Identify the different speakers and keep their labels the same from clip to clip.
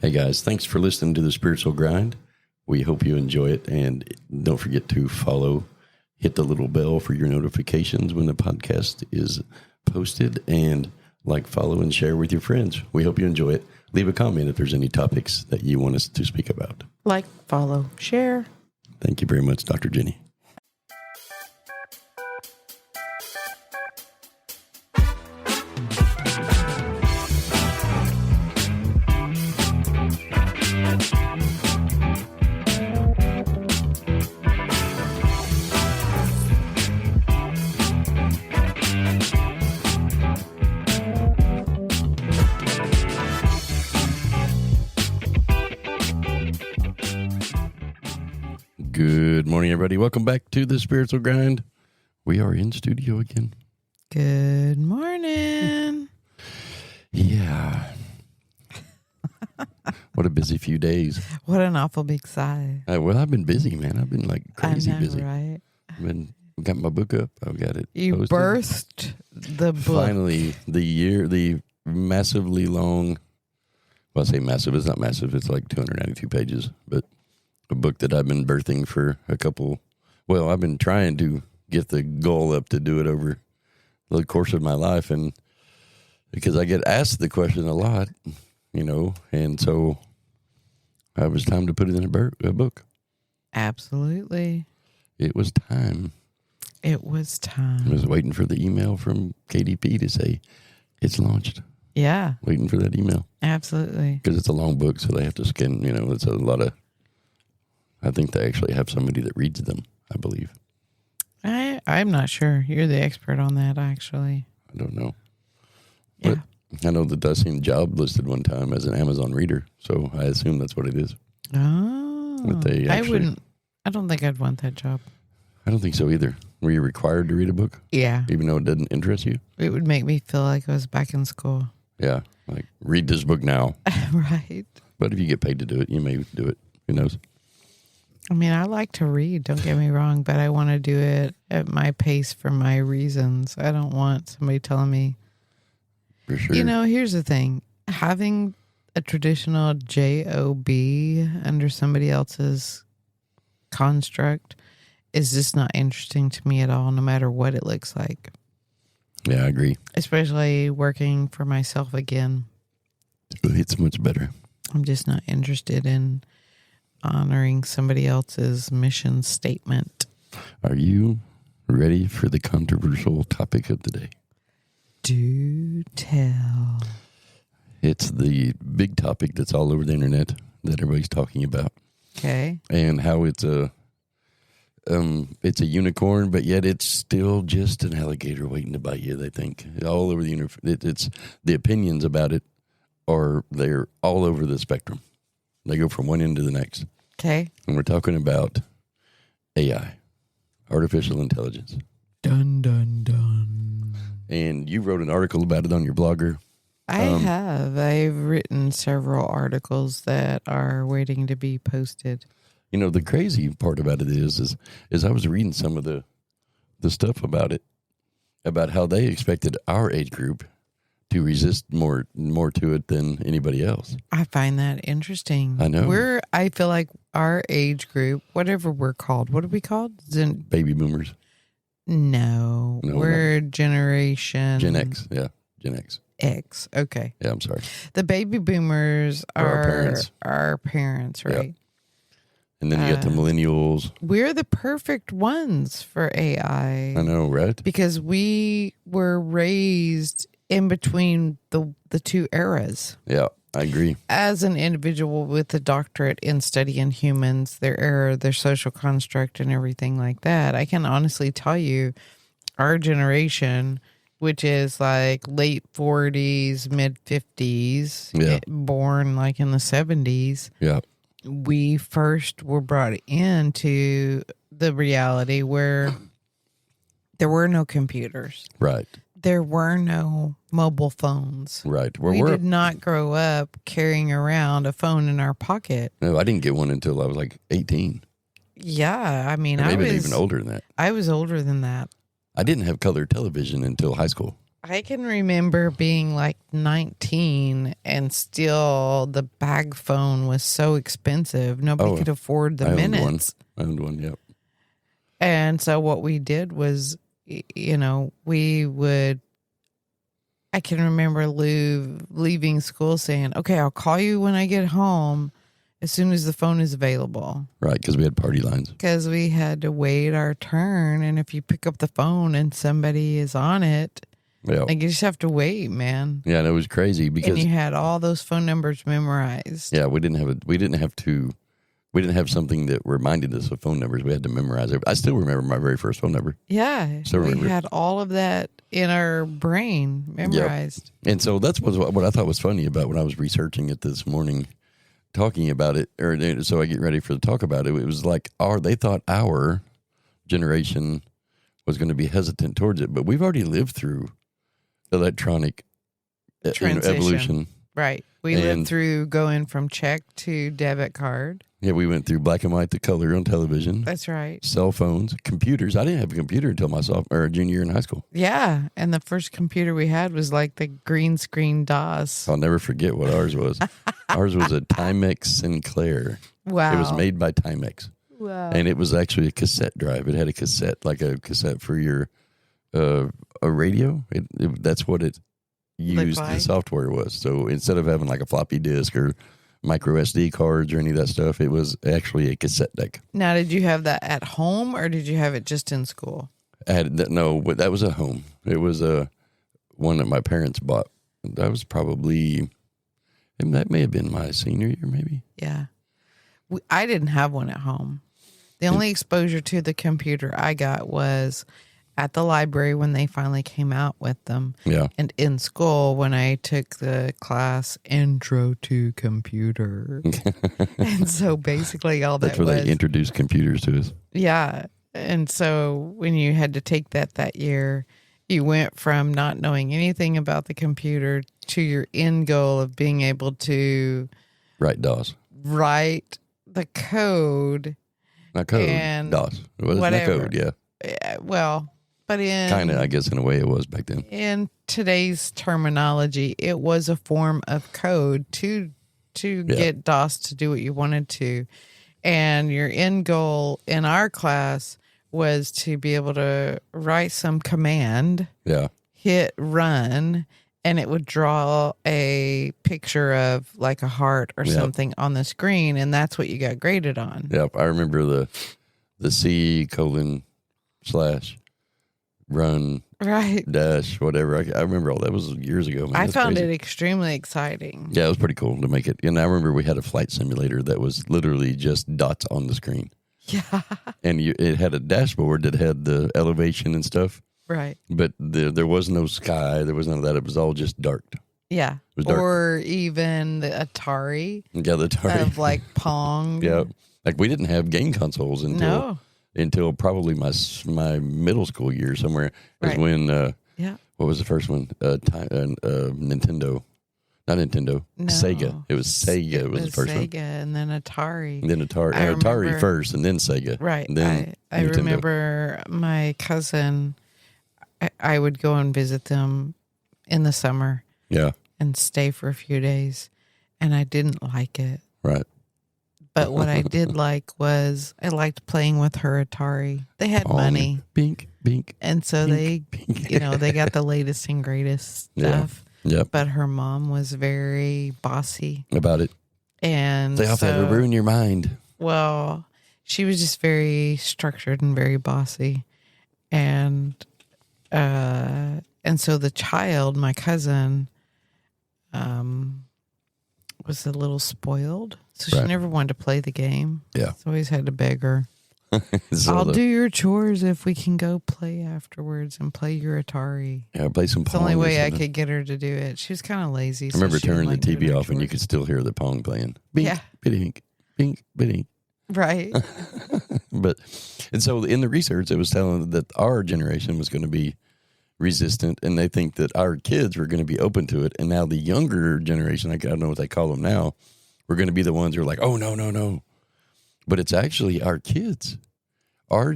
Speaker 1: Hey guys, thanks for listening to the Spiritual Grind. We hope you enjoy it, and don't forget to follow, hit the little bell for your notifications when the podcast is posted, and like, follow, and share with your friends. We hope you enjoy it. Leave a comment if there's any topics that you want us to speak about.
Speaker 2: Like, follow, share.
Speaker 1: Thank you very much, Dr. Jenny. Good morning, everybody. Welcome back to the Spiritual Grind. We are in studio again.
Speaker 2: Good morning.
Speaker 1: Yeah. What a busy few days.
Speaker 2: What an awful big sigh.
Speaker 1: Well, I've been busy, man. I've been like crazy busy.
Speaker 2: Right?
Speaker 1: I've got my book up. I've got it.
Speaker 2: You
Speaker 1: posted.
Speaker 2: birthed the book.
Speaker 1: Finally, the massively long, well, I say massive, it's not massive. It's like 292 pages, but a book that I've been birthing for I've been trying to get the goal up to do it over the course of my life. And because I get asked the question a lot, and so it was time to put it in a book.
Speaker 2: Absolutely.
Speaker 1: It was time.
Speaker 2: It was time.
Speaker 1: I was waiting for the email from KDP to say it's launched.
Speaker 2: Yeah.
Speaker 1: Waiting for that email.
Speaker 2: Absolutely.
Speaker 1: Because it's a long book, so they have to scan, it's a lot of, I think they actually have somebody that reads them, I believe.
Speaker 2: I'm not sure. You're the expert on that, actually.
Speaker 1: I don't know.
Speaker 2: Yeah.
Speaker 1: But I know that I seen job listed one time as an Amazon reader, so I assume that's what it is.
Speaker 2: Oh.
Speaker 1: But they actually,
Speaker 2: I don't think I'd want that job.
Speaker 1: I don't think so either. Were you required to read a book?
Speaker 2: Yeah.
Speaker 1: Even though it didn't interest you?
Speaker 2: It would make me feel like I was back in school.
Speaker 1: Yeah. Like, read this book now.
Speaker 2: Right.
Speaker 1: But if you get paid to do it, you may do it. Who knows?
Speaker 2: I mean, I like to read, don't get me wrong, but I want to do it at my pace for my reasons. I don't want somebody telling me.
Speaker 1: For sure.
Speaker 2: Here's the thing. Having a traditional job under somebody else's construct is just not interesting to me at all, no matter what it looks like.
Speaker 1: Yeah, I agree.
Speaker 2: Especially working for myself again.
Speaker 1: It's much better.
Speaker 2: I'm just not interested in honoring somebody else's mission statement.
Speaker 1: Are you ready for the controversial topic of the day?
Speaker 2: Do tell.
Speaker 1: It's the big topic that's all over the internet that everybody's talking about.
Speaker 2: Okay.
Speaker 1: And how it's a unicorn, but yet it's still just an alligator waiting to bite you, they think. All over the it's the opinions about it they're all over the spectrum. They go from one end to the next.
Speaker 2: Okay.
Speaker 1: And we're talking about AI, artificial intelligence.
Speaker 2: Dun, dun, dun.
Speaker 1: And you wrote an article about it on your blogger.
Speaker 2: I have. I've written several articles that are waiting to be posted.
Speaker 1: The crazy part about it is I was reading some of the stuff about it, about how they expected our age group to resist more to it than anybody else.
Speaker 2: I find that interesting.
Speaker 1: I know.
Speaker 2: I feel like our age group, whatever we're called, what are we called?
Speaker 1: Baby boomers.
Speaker 2: No, we're generation
Speaker 1: Gen X. Yeah, Gen X.
Speaker 2: X. Okay.
Speaker 1: Yeah, I'm sorry.
Speaker 2: The baby boomers are our parents, right?
Speaker 1: Yep. And then you got the millennials.
Speaker 2: We're the perfect ones for AI.
Speaker 1: I know, right?
Speaker 2: Because we were raised in between the two eras.
Speaker 1: Yeah, I agree.
Speaker 2: As an individual with a doctorate in studying humans, their era, their social construct, and everything like that, I can honestly tell you our generation, which is like late 40s, mid 50s, born like in the 70s.
Speaker 1: Yeah.
Speaker 2: We first were brought into the reality where there were no computers.
Speaker 1: Right.
Speaker 2: There were no mobile phones.
Speaker 1: Right.
Speaker 2: We did not grow up carrying around a phone in our pocket.
Speaker 1: No, I didn't get one until I was like 18.
Speaker 2: Yeah, I mean,
Speaker 1: Or maybe even older than that.
Speaker 2: I was older than that.
Speaker 1: I didn't have color television until high school.
Speaker 2: I can remember being like 19 and still the bag phone was so expensive. Nobody could afford the minutes.
Speaker 1: I owned one, yep.
Speaker 2: And so what we did was, we would, I can remember leaving school saying, okay, I'll call you when I get home as soon as the phone is available.
Speaker 1: Right, because we had party lines.
Speaker 2: Because we had to wait our turn. And if you pick up the phone and somebody is on it,
Speaker 1: yeah,
Speaker 2: like you just have to wait, man.
Speaker 1: Yeah, and it was crazy because
Speaker 2: and you had all those phone numbers memorized.
Speaker 1: Yeah, we didn't have something that reminded us of phone numbers. We had to memorize it. I still remember my very first phone number.
Speaker 2: Yeah, we had all of that in our brain memorized.
Speaker 1: Yep. And so that's what I thought was funny about when I was researching it this morning, talking about it, or so I get ready for the talk about it. It was like they thought our generation was going to be hesitant towards it, but we've already lived through electronic evolution.
Speaker 2: Right. We lived through going from check to debit card.
Speaker 1: Yeah, we went through black and white to color on television.
Speaker 2: That's right.
Speaker 1: Cell phones, computers. I didn't have a computer until my junior year in high school.
Speaker 2: Yeah, and the first computer we had was like the green screen DOS.
Speaker 1: I'll never forget what ours was. Ours was a Timex Sinclair.
Speaker 2: Wow.
Speaker 1: It was made by Timex.
Speaker 2: Wow.
Speaker 1: And it was actually a cassette drive. It had a cassette, like a cassette for your a radio. That's what it used. The software was. So instead of having like a floppy disk or micro SD cards or any of that stuff, it was actually a cassette deck.
Speaker 2: Now, did you have that at home or did you have it just in school?
Speaker 1: No, but that was at home. It was one that my parents bought. That was probably, that may have been my senior year, maybe.
Speaker 2: Yeah. I didn't have one at home. The only exposure to the computer I got was at the library when they finally came out with them.
Speaker 1: Yeah.
Speaker 2: And in school when I took the class Intro to Computer. And so basically all
Speaker 1: That's where they introduced computers to us.
Speaker 2: Yeah. And so when you had to take that year, you went from not knowing anything about the computer to your end goal of being able to
Speaker 1: write DOS.
Speaker 2: Write the code.
Speaker 1: Not code,
Speaker 2: and
Speaker 1: DOS. It was not code, yeah.
Speaker 2: Well, but
Speaker 1: kind of, I guess, in a way it was back then.
Speaker 2: In today's terminology, it was a form of code to get DOS to do what you wanted to. And your end goal in our class was to be able to write some command, hit run, and it would draw a picture of like a heart or something on the screen, and that's what you got graded on.
Speaker 1: Yep, I remember the C : run dash whatever. I remember all that was years ago. Man.
Speaker 2: I found it extremely exciting.
Speaker 1: Yeah, it was pretty cool to make it. And I remember we had a flight simulator that was literally just dots on the screen.
Speaker 2: Yeah, and
Speaker 1: it had a dashboard that had the elevation and stuff.
Speaker 2: Right.
Speaker 1: But there was no sky. There was none of that. It was all just dark.
Speaker 2: Yeah.
Speaker 1: It was dark.
Speaker 2: Or even the Atari.
Speaker 1: Yeah, the Atari.
Speaker 2: Of like Pong.
Speaker 1: Yeah. Like we didn't have game consoles until probably my middle school year somewhere. Is when, what was the first one? Nintendo. Not Nintendo. No. Sega. It was Sega. It was the first one.
Speaker 2: Sega and then Atari.
Speaker 1: And then Atari first and then Sega.
Speaker 2: Right.
Speaker 1: And then
Speaker 2: I remember my cousin, I would go and visit them in the summer.
Speaker 1: Yeah.
Speaker 2: And stay for a few days. And I didn't like it.
Speaker 1: Right.
Speaker 2: But what I did like was I liked playing with her Atari. They had money.
Speaker 1: Bink, bink.
Speaker 2: And so
Speaker 1: bink, bink.
Speaker 2: They got the latest and greatest stuff.
Speaker 1: Yeah.
Speaker 2: But her mom was very bossy
Speaker 1: about it.
Speaker 2: And
Speaker 1: they also have to ruin your mind.
Speaker 2: Well, she was just very structured and very bossy. And so the child, my cousin, was a little spoiled. So she never wanted to play the game.
Speaker 1: Yeah.
Speaker 2: So always had to beg her. I'll do your chores if we can go play afterwards and play your Atari.
Speaker 1: Yeah, play some Pong.
Speaker 2: It's the only way I could get her to do it. She was kind of lazy.
Speaker 1: I remember turning the TV off and you could still hear the Pong playing. Bink, bidink, bink, bidink.
Speaker 2: Right.
Speaker 1: And so in the research, it was telling that our generation was going to be resistant, and they think that our kids were going to be open to it. And now the younger generation, I don't know what they call them now, we're going to be the ones who are like, oh, no. But it's actually our kids, our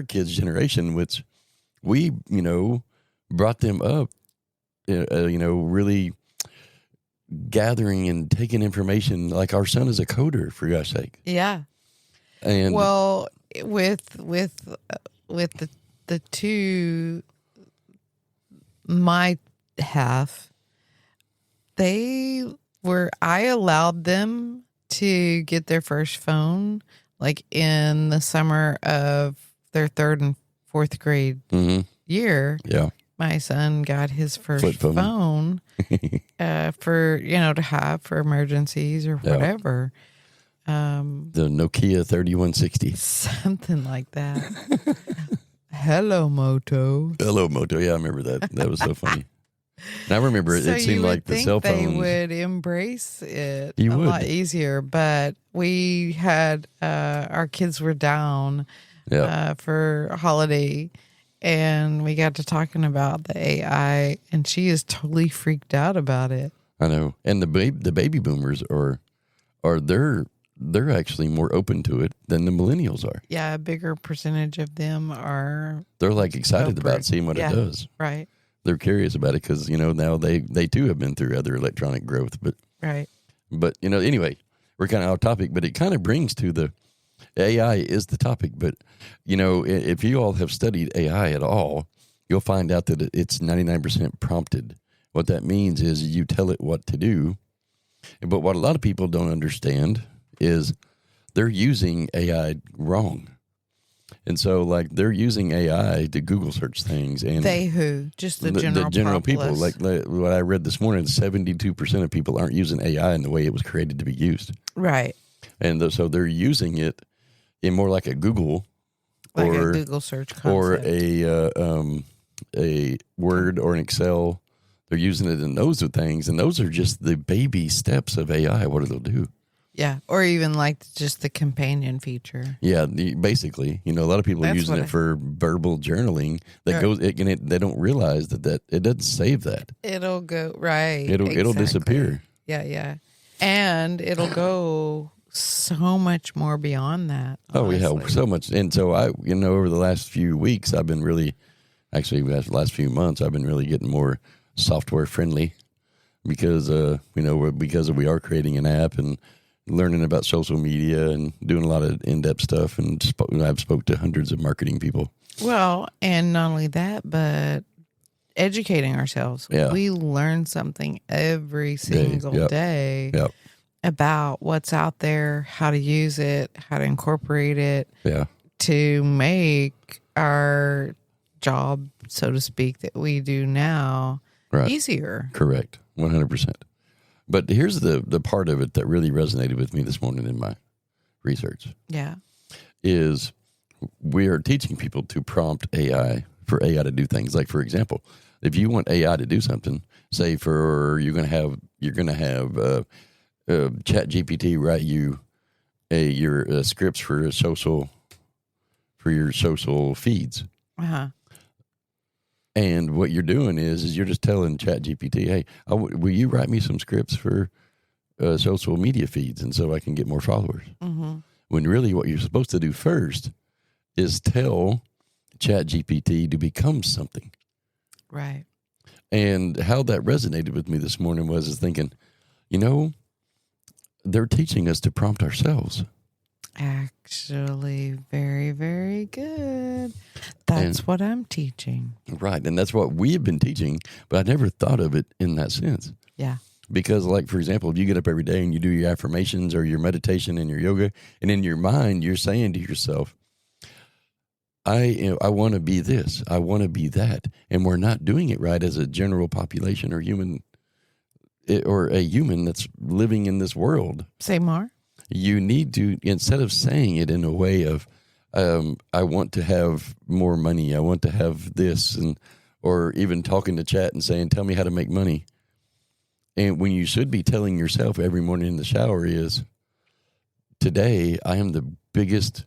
Speaker 1: kids' generation, which we, brought them up really gathering and taking information. Like our son is a coder, for gosh sake.
Speaker 2: Yeah.
Speaker 1: And
Speaker 2: well, with the two, my half, I allowed them to get their first phone like in the summer of their 3rd and 4th grade year.
Speaker 1: Yeah.
Speaker 2: My son got his first
Speaker 1: Flip phone.
Speaker 2: for, to have for emergencies or whatever.
Speaker 1: The Nokia 3160.
Speaker 2: Something like that. Hello, Moto.
Speaker 1: Hello, Moto. Yeah, I remember that. That was so funny. And I remember it seemed like the cell phones.
Speaker 2: They would embrace it
Speaker 1: a
Speaker 2: lot easier, but we had our kids were down for a holiday, and we got to talking about the AI, and she is totally freaked out about it.
Speaker 1: I know, and the baby boomers are they're actually more open to it than the millennials are.
Speaker 2: Yeah, a bigger percentage of them are.
Speaker 1: They're like excited about seeing what it does.
Speaker 2: Right.
Speaker 1: They're curious about it because now they too have been through other electronic growth, but
Speaker 2: right.
Speaker 1: But anyway, we're kind of off topic, but it kind of brings to the AI is the topic. But if you all have studied AI at all, you'll find out that it's 99% prompted. What that means is you tell it what to do. But what a lot of people don't understand is they're using AI wrong. And so, like, they're using AI to Google search things. And
Speaker 2: just the general
Speaker 1: people. Like what I read this morning, 72% of people aren't using AI in the way it was created to be used.
Speaker 2: Right.
Speaker 1: And so they're using it in more like a Google.
Speaker 2: Like a Google search concept.
Speaker 1: Or a Word or an Excel. They're using it in those things. And those are just the baby steps of AI, what it'll do.
Speaker 2: Yeah, or even like just the companion feature.
Speaker 1: Yeah, basically, a lot of people are using it for verbal journaling. That goes, they don't realize that it doesn't save that.
Speaker 2: It'll go right.
Speaker 1: It'll disappear.
Speaker 2: Yeah, and it'll go so much more beyond that. Honestly.
Speaker 1: Oh yeah, so much. And so I, over the last few weeks, I've been really, actually, the last few months, I've been really getting more software friendly because because we are creating an app and learning about social media and doing a lot of in-depth stuff. And I've spoke to hundreds of marketing people.
Speaker 2: Well, and not only that, but educating ourselves.
Speaker 1: Yeah.
Speaker 2: We learn something every single day about what's out there, how to use it, how to incorporate it to make our job, so to speak, that we do now easier.
Speaker 1: Correct. 100%. But here's the part of it that really resonated with me this morning in my research.
Speaker 2: Yeah.
Speaker 1: Is we are teaching people to prompt AI for AI to do things. Like, for example, if you want AI to do something, say you're going to have ChatGPT write you your scripts for your social feeds.
Speaker 2: Uh-huh.
Speaker 1: And what you're doing is you're just telling ChatGPT, hey, will you write me some scripts for social media feeds and so I can get more followers?
Speaker 2: Mm-hmm.
Speaker 1: When really what you're supposed to do first is tell ChatGPT to become something.
Speaker 2: Right.
Speaker 1: And how that resonated with me this morning was thinking, they're teaching us to prompt ourselves.
Speaker 2: Actually, very, very good. That's what I'm teaching.
Speaker 1: Right. And that's what we have been teaching, but I never thought of it in that sense.
Speaker 2: Yeah.
Speaker 1: Because, like, for example, if you get up every day and you do your affirmations or your meditation and your yoga, and in your mind, you're saying to yourself, I want to be this, I want to be that. And we're not doing it right as a general population or a human that's living in this world.
Speaker 2: Say more.
Speaker 1: You need to, instead of saying it in a way of, I want to have more money, I want to have this, or even talking to chat and saying, tell me how to make money. And when you should be telling yourself every morning in the shower is, today I am the biggest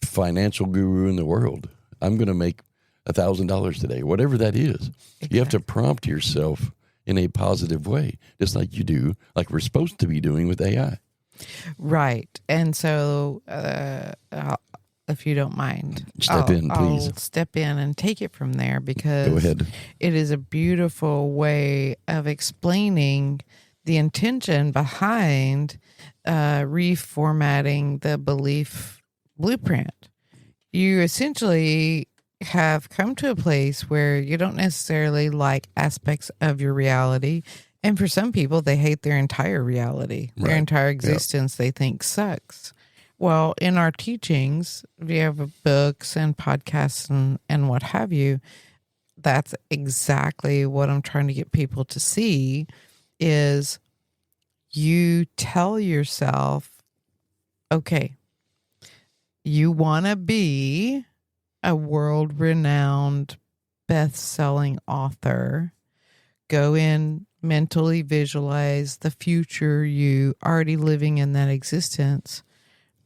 Speaker 1: financial guru in the world. I'm going to make $1,000 today, whatever that is. Exactly. You have to prompt yourself in a positive way, just like you do, like we're supposed to be doing with AI.
Speaker 2: Right. And so if you don't mind.
Speaker 1: Step in, please.
Speaker 2: I'll step in and take it from there because
Speaker 1: Go ahead.
Speaker 2: it is a beautiful way of explaining the intention behind reformatting the belief blueprint. You essentially have come to a place where you don't necessarily like aspects of your reality. And for some people, they hate their entire reality, their entire existence, they think sucks. Well, in our teachings, we have books and podcasts and what have you. That's exactly what I'm trying to get people to see is you tell yourself, okay, you want to be a world-renowned best-selling author. Go in, mentally visualize the future you already living in that existence.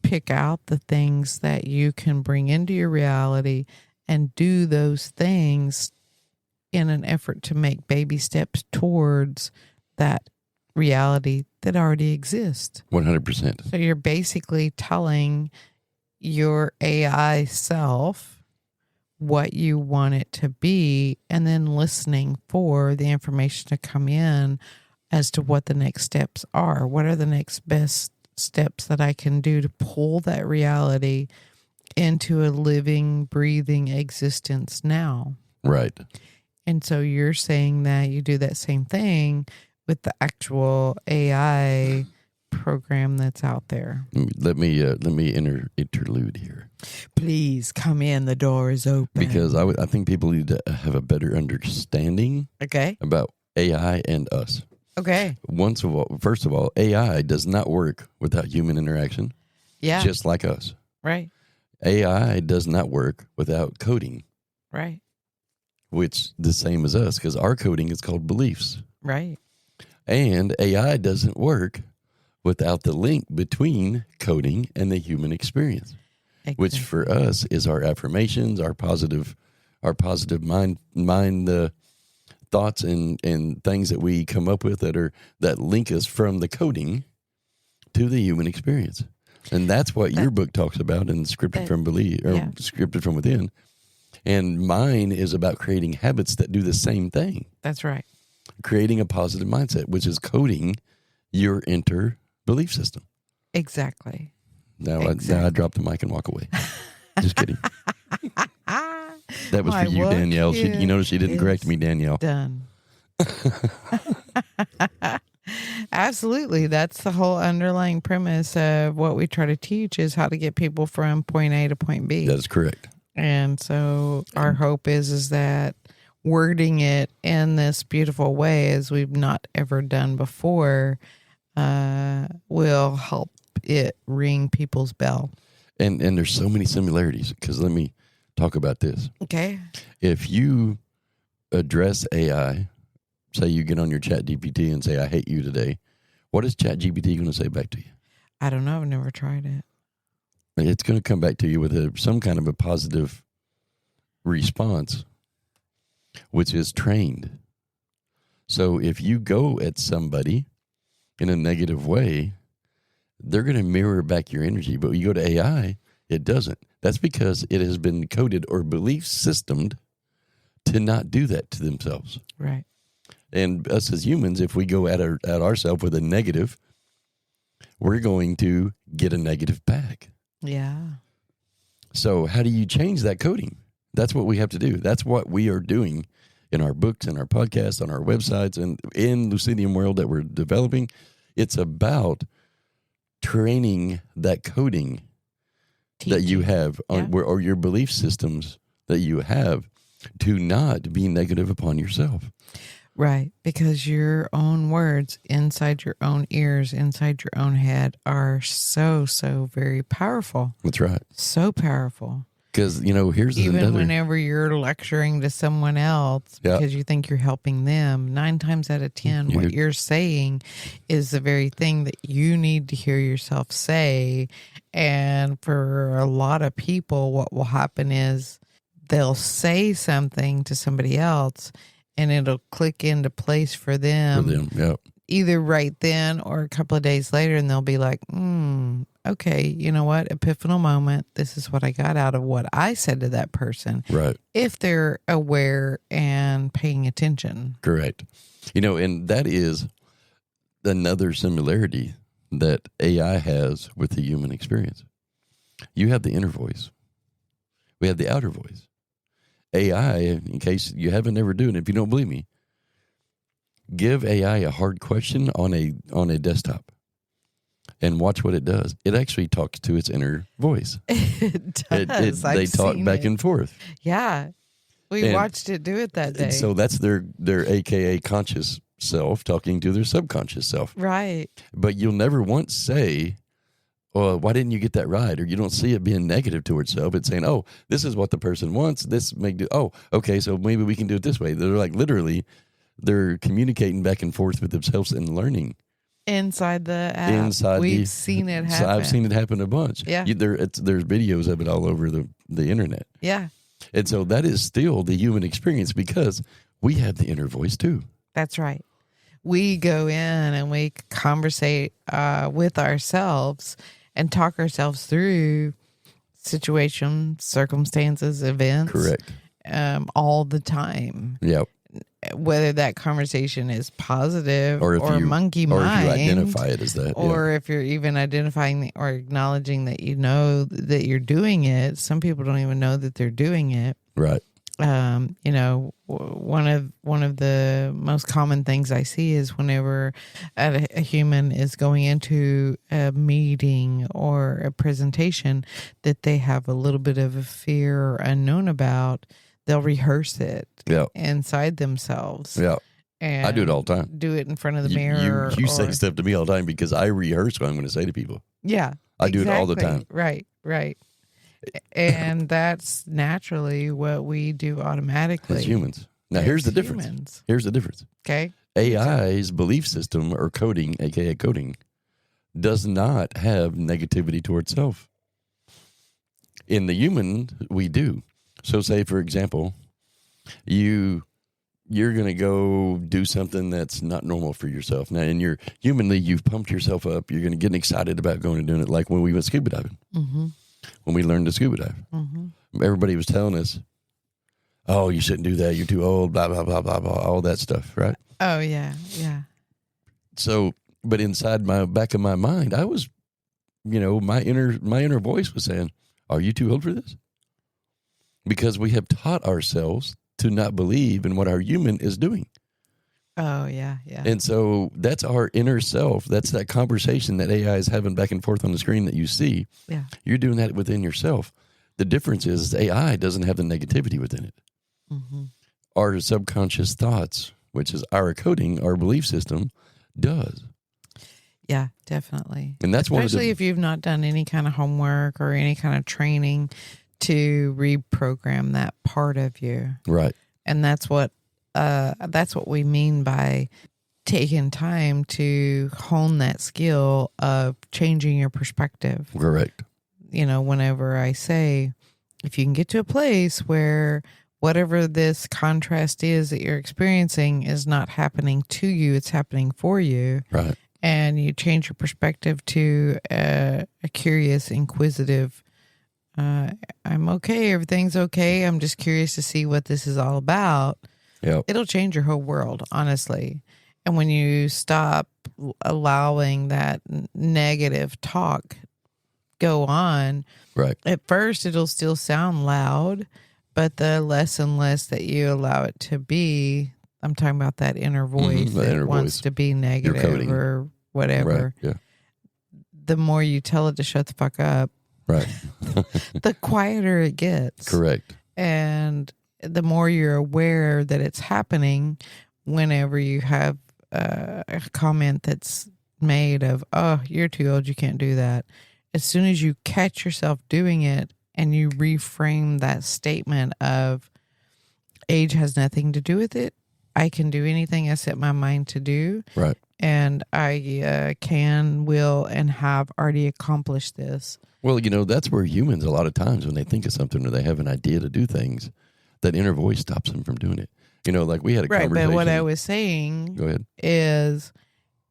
Speaker 2: Pick out the things that you can bring into your reality and do those things in an effort to make baby steps towards that reality that already exists.
Speaker 1: 100%.
Speaker 2: So you're basically telling your AI self what you want it to be and then listening for the information to come in as to what the next steps are. What are the next best steps that I can do to pull that reality into a living, breathing existence now?
Speaker 1: Right.
Speaker 2: And so you're saying that you do that same thing with the actual AI program that's out there.
Speaker 1: Let me interlude here.
Speaker 2: Please come in. The door is open.
Speaker 1: Because I think people need to have a better understanding about AI and us.
Speaker 2: Okay.
Speaker 1: First of all, AI does not work without human interaction.
Speaker 2: Yeah.
Speaker 1: Just like us.
Speaker 2: Right.
Speaker 1: AI does not work without coding.
Speaker 2: Right.
Speaker 1: Which the same as us, because our coding is called beliefs.
Speaker 2: Right.
Speaker 1: And AI doesn't work without the link between coding and the human experience, which for us is our affirmations, our positive mind thoughts and things that we come up with that link us from the coding to the human experience. And that's what your book talks about in Scripted from Scripted from Within. And mine is about creating habits that do the same thing.
Speaker 2: That's right.
Speaker 1: Creating a positive mindset, which is coding your belief system.
Speaker 2: Exactly.
Speaker 1: Now I drop the mic and walk away. Just kidding. That was for you, Danielle. You notice she didn't correct me, Danielle.
Speaker 2: Done. Absolutely. That's the whole underlying premise of what we try to teach is how to get people from point A to point B.
Speaker 1: That is correct.
Speaker 2: And so our hope is that wording it in this beautiful way as we've not ever done before will help it ring people's bell.
Speaker 1: And there's so many similarities because let me talk about this.
Speaker 2: Okay.
Speaker 1: If you address AI, say you get on your ChatGPT and say, I hate you today, what is ChatGPT going to say back to you?
Speaker 2: I don't know. I've never tried it.
Speaker 1: It's going to come back to you with some kind of a positive response, which is trained. So if you go at somebody in a negative way, they're going to mirror back your energy. But when you go to AI, it doesn't. That's because it has been coded or belief systemed to not do that to themselves.
Speaker 2: Right.
Speaker 1: And us as humans, if we go at ourselves with a negative, we're going to get a negative back.
Speaker 2: Yeah.
Speaker 1: So how do you change that coding? That's what we have to do. That's what we are doing in our books, in our podcasts, on our websites, and in Lucidium World that we're developing. It's about training that coding that you have or your belief systems that you have to not be negative upon yourself.
Speaker 2: Right. Because your own words inside your own ears, inside your own head are so very powerful.
Speaker 1: That's right.
Speaker 2: So powerful.
Speaker 1: Because, here's
Speaker 2: even whenever you're lecturing to someone else because you think you're helping them, 9 times out of 10, what you're saying is the very thing that you need to hear yourself say. And for a lot of people, what will happen is they'll say something to somebody else and it'll click into place for them. either right then or a couple of days later, and they'll be like, okay, you know what? Epiphanal moment. This is what I got out of what I said to that person.
Speaker 1: Right.
Speaker 2: If they're aware and paying attention.
Speaker 1: Correct. And that is another similarity that AI has with the human experience. You have the inner voice. We have the outer voice. AI, in case you haven't ever done it, if you don't believe me, give AI a hard question on a desktop and watch what it does. It actually talks to its inner voice.
Speaker 2: It does.
Speaker 1: They talk back and forth.
Speaker 2: Yeah. We watched it do it that day.
Speaker 1: So that's their AKA conscious self talking to their subconscious self.
Speaker 2: Right.
Speaker 1: But you'll never once say, well, why didn't you get that right? Or you don't see it being negative to itself. It's saying, oh, this is what the person wants. This may do. Oh, okay, so maybe we can do it this way. They're like literally, they're communicating back and forth with themselves and learning.
Speaker 2: Inside the app. We've seen it happen.
Speaker 1: I've seen it happen a bunch.
Speaker 2: Yeah.
Speaker 1: There's videos of it all over the internet.
Speaker 2: Yeah.
Speaker 1: And so that is still the human experience because we have the inner voice too.
Speaker 2: That's right. We go in and we conversate with ourselves and talk ourselves through situations, circumstances, events.
Speaker 1: Correct.
Speaker 2: All the time.
Speaker 1: Yep.
Speaker 2: Whether that conversation is positive or monkey
Speaker 1: mind. Or if you identify it as that.
Speaker 2: Or if you're even identifying or acknowledging that you know that you're doing it. Some people don't even know that they're doing it.
Speaker 1: Right.
Speaker 2: One of the most common things I see is whenever a human is going into a meeting or a presentation that they have a little bit of a fear or unknown about, they'll rehearse it inside themselves.
Speaker 1: Yeah.
Speaker 2: And
Speaker 1: I do it all the time.
Speaker 2: Do it in front of the mirror.
Speaker 1: You say stuff to me all the time because I rehearse what I'm going to say to people.
Speaker 2: Yeah.
Speaker 1: I do it all the time.
Speaker 2: Right. And that's naturally what we do automatically.
Speaker 1: As humans. Now, here's the difference.
Speaker 2: Okay.
Speaker 1: AI's belief system or coding, aka coding, does not have negativity towards self. In the human, we do. So say, for example, you're going to go do something that's not normal for yourself. Now, you've pumped yourself up. You're going to get excited about going and doing it, like when we went scuba diving. Mm-hmm. When we learned to scuba dive. Mm-hmm. Everybody was telling us, oh, you shouldn't do that. You're too old, blah, blah, blah, blah, blah, all that stuff, right?
Speaker 2: Oh, yeah, yeah.
Speaker 1: So, but inside my back of my mind, I was, my inner voice was saying, are you too old for this? Because we have taught ourselves to not believe in what our human is doing.
Speaker 2: Oh, yeah, yeah.
Speaker 1: And so that's our inner self. That's that conversation that AI is having back and forth on the screen that you see.
Speaker 2: Yeah.
Speaker 1: You're doing that within yourself. The difference is AI doesn't have the negativity within it. Mm-hmm. Our subconscious thoughts, which is our coding, our belief system, does.
Speaker 2: Yeah, definitely.
Speaker 1: And that's
Speaker 2: especially if you've not done any kind of homework or any kind of training to reprogram that part of you.
Speaker 1: Right.
Speaker 2: And that's what we mean by taking time to hone that skill of changing your perspective.
Speaker 1: Correct.
Speaker 2: Whenever I say, if you can get to a place where whatever this contrast is that you're experiencing is not happening to you, it's happening for you.
Speaker 1: Right.
Speaker 2: And you change your perspective to a curious, inquisitive, I'm okay, everything's okay. I'm just curious to see what this is all about.
Speaker 1: Yep.
Speaker 2: It'll change your whole world, honestly. And when you stop allowing that negative talk go on,
Speaker 1: right.
Speaker 2: At first it'll still sound loud, but the less and less that you allow it to be, I'm talking about that inner voice that wants to be negative or whatever.
Speaker 1: Right. Yeah.
Speaker 2: The more you tell it to shut the fuck up,
Speaker 1: right,
Speaker 2: the quieter it gets.
Speaker 1: Correct.
Speaker 2: And the more you're aware that it's happening, whenever you have a comment that's made of, oh, you're too old, you can't do that. As soon as you catch yourself doing it and you reframe that statement of age has nothing to do with it, I can do anything I set my mind to do.
Speaker 1: Right.
Speaker 2: And I can, will, and have already accomplished this.
Speaker 1: Well, that's where humans, a lot of times when they think of something or they have an idea to do things, that inner voice stops them from doing it. Like we had a conversation.
Speaker 2: But what I was saying
Speaker 1: Go ahead.
Speaker 2: is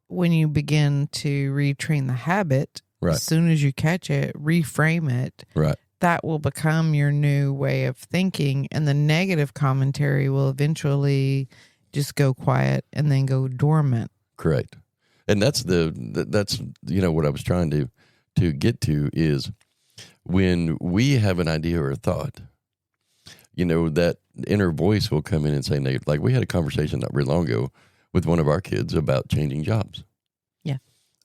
Speaker 2: when you begin to retrain the habit,
Speaker 1: Right.
Speaker 2: as soon as you catch it, reframe it,
Speaker 1: Right.
Speaker 2: that will become your new way of thinking. And the negative commentary will eventually just go quiet and then go dormant.
Speaker 1: Correct. And that's that's what I was trying to get to is when we have an idea or a thought, that inner voice will come in and say negative. Like we had a conversation not very long ago with one of our kids about changing jobs.
Speaker 2: Yeah.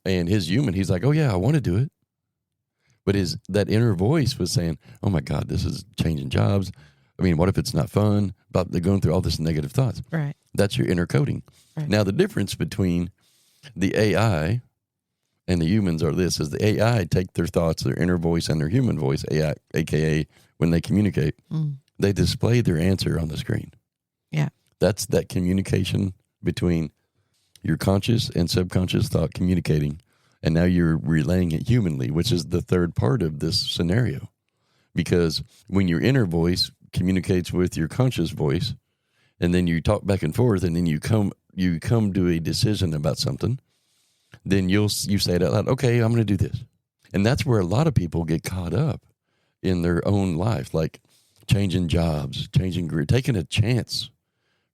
Speaker 1: And he's like, oh yeah, I want to do it. But that inner voice was saying, oh my God, this is changing jobs. I mean, what if it's not fun? About they're going through all this negative thoughts.
Speaker 2: Right.
Speaker 1: That's your inner coding.
Speaker 2: Right.
Speaker 1: Now, the difference between the AI and the humans are this, is the AI take their thoughts, their inner voice and their human voice, AI, AKA when they communicate, they display their answer on the screen.
Speaker 2: Yeah.
Speaker 1: That's that communication between your conscious and subconscious thought communicating. And now you're relaying it humanly, which is the third part of this scenario. Because when your inner voice communicates with your conscious voice, and then you talk back and forth, and then you come to a decision about something, then you say it out loud, okay, I'm going to do this. And that's where a lot of people get caught up in their own life, like changing jobs, changing career, taking a chance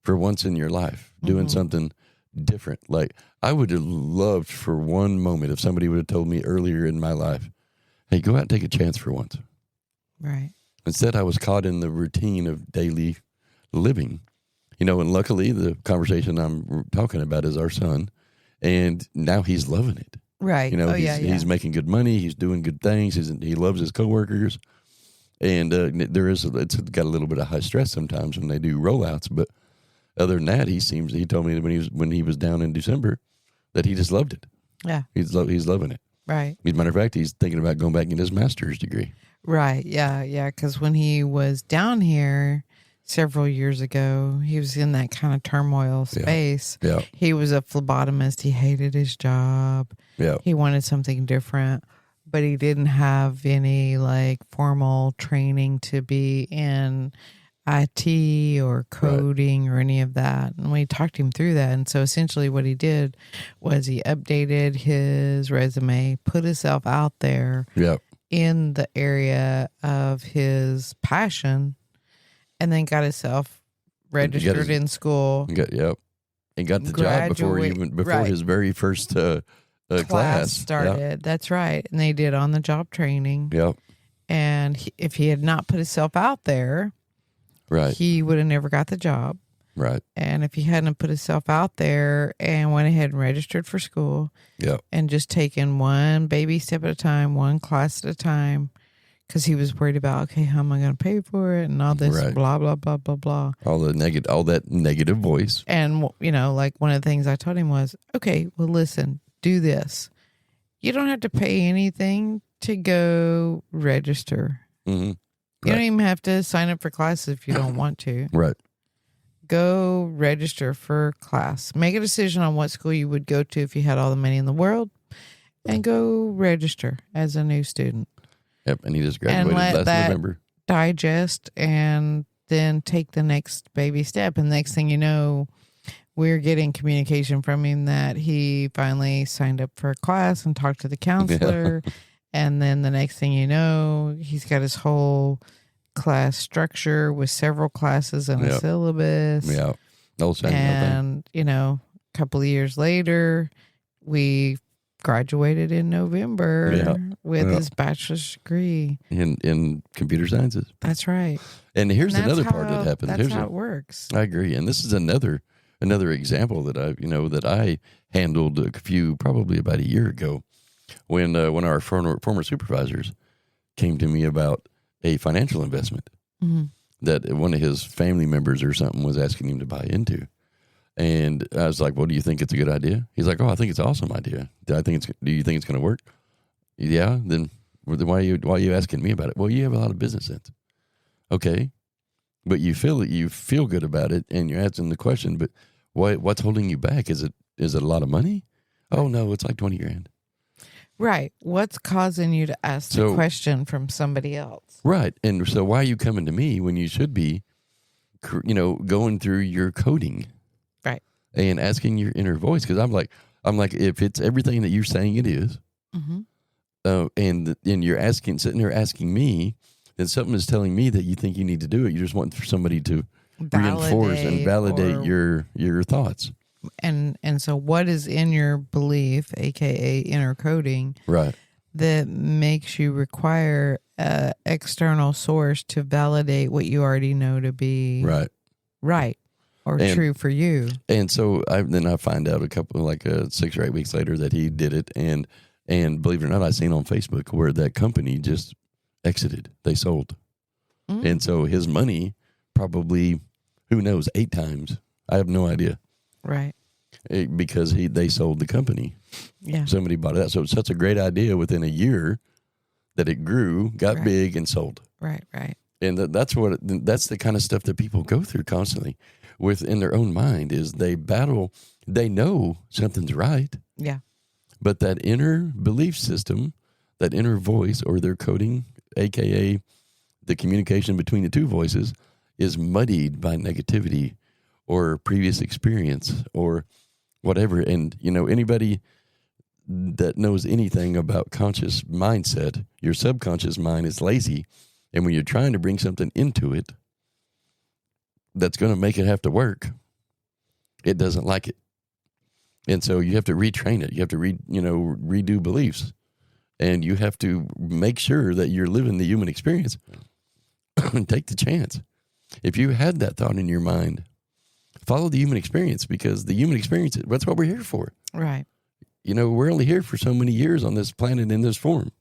Speaker 1: for once in your life, doing something different. Like I would have loved for one moment if somebody would have told me earlier in my life, hey, go out and take a chance for once.
Speaker 2: Right.
Speaker 1: Instead, I was caught in the routine of daily living, and luckily the conversation I'm talking about is our son, and now he's loving it.
Speaker 2: Right.
Speaker 1: He's making good money. He's doing good things. He loves his coworkers. And it's got a little bit of high stress sometimes when they do rollouts, but other than that, he told me that when he was down in December that he just loved it.
Speaker 2: Yeah.
Speaker 1: He's loving it.
Speaker 2: Right.
Speaker 1: As a matter of fact, he's thinking about going back and getting his master's degree.
Speaker 2: Right. Yeah. Yeah. Because when he was down here several years ago, he was in that kind of turmoil space.
Speaker 1: Yeah.
Speaker 2: He was a phlebotomist. He hated his job.
Speaker 1: Yeah.
Speaker 2: He wanted something different, but he didn't have any formal training to be in IT or coding or any of that. And we talked him through that. And so essentially what he did was he updated his resume, put himself out there in the area of his passion, and then got himself registered in school.
Speaker 1: And got the job before his very first class
Speaker 2: started. Yep. That's right. And they did on the job training.
Speaker 1: Yep.
Speaker 2: And if he had not put himself out there, he would have never got the job.
Speaker 1: Right.
Speaker 2: And if he hadn't put himself out there and went ahead and registered for school and just taken one baby step at a time, one class at a time, because he was worried about, okay, how am I going to pay for it? And all this blah, blah, blah, blah, blah.
Speaker 1: All that negative voice.
Speaker 2: And, one of the things I told him was, okay, well, listen, do this. You don't have to pay anything to go register.
Speaker 1: Mm-hmm.
Speaker 2: You don't even have to sign up for classes if you don't want to.
Speaker 1: Right.
Speaker 2: Go register for class. Make a decision on what school you would go to if you had all the money in the world, and go register as a new student.
Speaker 1: Yep, and he just graduated last November.
Speaker 2: Digest and then take the next baby step. And the next thing you know, we're getting communication from him that he finally signed up for a class and talked to the counselor. Yeah. And then the next thing you know, he's got his whole class structure with several classes and a syllabus.
Speaker 1: Yeah.
Speaker 2: And, a couple of years later, we graduated in November with his bachelor's degree
Speaker 1: in computer sciences.
Speaker 2: That's right.
Speaker 1: And here's another part that happened.
Speaker 2: That's how it works.
Speaker 1: I agree. And this is another example that I handled probably about a year ago when our former supervisors came to me about a financial investment that one of his family members or something was asking him to buy into. And I was like, well, do you think it's a good idea? He's like, oh, I think it's an awesome idea. Do you think it's going to work? Yeah. Then why are you asking me about it? Well, you have a lot of business sense. Okay. But you feel good about it and you're asking the question, but what's holding you back? Is it a lot of money? Oh no, it's like 20 grand.
Speaker 2: Right. What's causing you to ask the question from somebody else?
Speaker 1: Right. And so why are you coming to me when you should be, going through your coding?
Speaker 2: Right.
Speaker 1: And asking your inner voice? Because I'm like, I'm like, if it's everything that you're saying it is,
Speaker 2: Mm-hmm.
Speaker 1: and you're sitting there asking me, then something is telling me that you think you need to do it. You just want for somebody to reinforce and validate your thoughts.
Speaker 2: And so what is in your belief, aka inner coding,
Speaker 1: Right.
Speaker 2: that makes you require an external source to validate what you already know to be right or true for you?
Speaker 1: And so then I find out 6 or 8 weeks later that he did it, and believe it or not, I seen on Facebook where that company just exited. They sold. And so his money probably, who knows, 8 times. I have no idea.
Speaker 2: Right.
Speaker 1: Because they sold the company.
Speaker 2: Yeah.
Speaker 1: Somebody bought it out. So it's such a great idea within a year that it grew, got big, and sold.
Speaker 2: Right.
Speaker 1: And that's the kind of stuff that people go through constantly within their own mind. Is they battle. They know something's right.
Speaker 2: Yeah.
Speaker 1: But that inner belief system, that inner voice, or their coding, aka the communication between the two voices, is muddied by negativity or previous experience or whatever. And, anybody that knows anything about conscious mindset, your subconscious mind is lazy. And when you're trying to bring something into it that's going to make it have to work, it doesn't like it. And so you have to retrain it. You have to redo beliefs. And you have to make sure that you're living the human experience and take the chance. If you had that thought in your mind, follow the human experience, because the human experience, that's what we're here for.
Speaker 2: Right.
Speaker 1: We're only here for so many years on this planet in this form.